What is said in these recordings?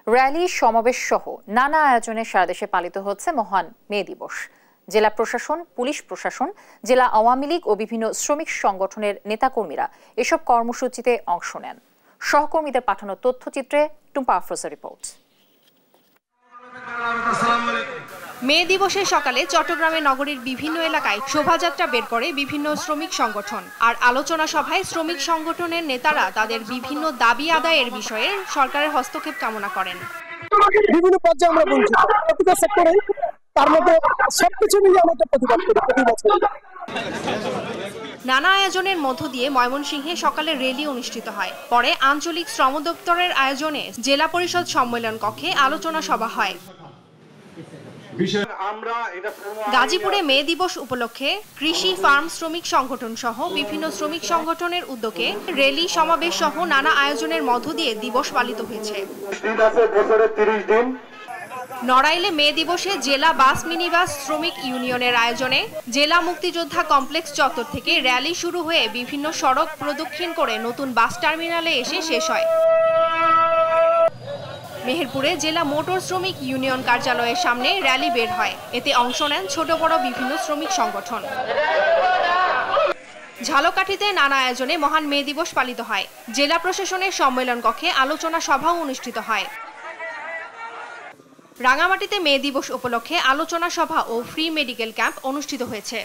Rally সমাবেশ সহ নানা আয়োজনে সারা দেশে পালিত হচ্ছে মহান মে দিবস। জেলা প্রশাসন, পুলিশ প্রশাসন, জেলা আওয়ামী লীগ ও বিভিন্ন শ্রমিক সংগঠনের নেতাকর্মীরা এসব কর্মসূচিতে অংশ নেন। সহকর্মীদের পাঠানো তথ্যচিত্রে টুম্পা আফরোজের রিপোর্ট। মে দিবসের সকালে চট্টগ্রামে নগরীর বিভিন্ন এলাকায় শোভাযাত্রা বের করে বিভিন্ন শ্রমিক সংগঠন। আর আলোচনা সভায় শ্রমিক সংগঠনের নেতারা তাদের বিভিন্ন দাবি আদায়ের বিষয়ে সরকারের হস্তক্ষেপ কামনা করেন। বিভিন্ন পর্যায়ে আমরা বঞ্চিত, প্রতিটা সেক্টরে তার মধ্যে সবকিছু নিয়ে আমরা প্রতিবাদ করি প্রতি বছর। নানা আয়োজনের মধ্য দিয়ে ময়মনসিংহে সকালে র্যালি অনুষ্ঠিত হয়। পরে আঞ্চলিক শ্রম দপ্তরের আয়োজনে জেলা পরিষদ সম্মেলন কক্ষে আলোচনা সভা হয়। গাজীপুরে মে দিবস উপলক্ষে কৃষি ফার্ম শ্রমিক সংগঠন সহ বিভিন্ন শ্রমিক সংগঠনের উদ্যোগে র্যালি সমাবেশ সহ নানা আয়োজনের মধ্য দিয়ে দিবস পালিত হয়েছে। নড়াইলে মে দিবসে জেলা বাস মিনিবাস শ্রমিক ইউনিয়নের আয়োজনে জেলা মুক্তিযোদ্ধা কমপ্লেক্স চত্বর থেকে র্যালি শুরু হয়ে বিভিন্ন সড়ক প্রদক্ষিণ করে নতুন বাস টার্মিনালে এসে শেষ হয়। মেহেরপুরে জেলা মোটর শ্রমিক ইউনিয়ন কার্যালয়ের সামনে র্যালি বের হয়। এতে অংশ নেন ছোট বড় বিভিন্ন শ্রমিক সংগঠন। ঝালকাঠিতে নানা আয়োজনে মহান মে দিবস পালিত হয়। জেলা প্রশাসনের সম্মেলন কক্ষে আলোচনা সভাও অনুষ্ঠিত হয়। রাঙামাটিতে মে দিবস উপলক্ষে আলোচনা সভা ও ফ্রি মেডিকেল ক্যাম্প অনুষ্ঠিত হয়েছে।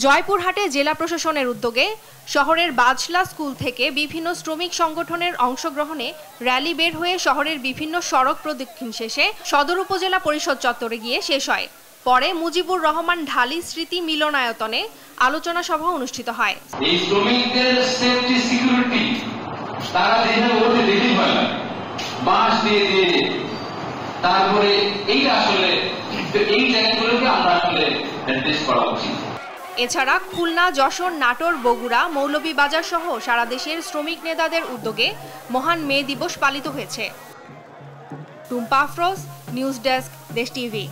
জয়পুরহাটে জেলা প্রশাসনের উদ্যোগে শহরের বাজলা স্কুল থেকে বিভিন্ন শ্রমিক সংগঠনের অংশগ্রহণে র্যালি বের হয়ে শহরের বিভিন্ন সড়ক প্রদক্ষিণ শেষে সদর উপজেলা পরিষদ চত্বরে গিয়ে শেষ হয়। পরে মুজিবুর রহমান ঢালি স্মৃতি মিলনায়তনে আলোচনা সভা অনুষ্ঠিত হয়। এই শ্রমিকদের সেফটি সিকিউরিটি তারা দেখে হয় না, বাস দিয়ে তারপরে এই আসলে এই জায়গাগুলোকে আমরা আসলে অ্যাড্রেস করা উচিত। এছাড়া খুলনা, যশোর, নাটোর, বগুড়া, মৌলভীবাজার সহ সারা দেশের শ্রমিক নেতাদের উদ্যোগে মহান মে দিবস পালিত হয়েছে। টুম্পা আফরোজ, নিউজ ডেস্ক, দেশ টিভি।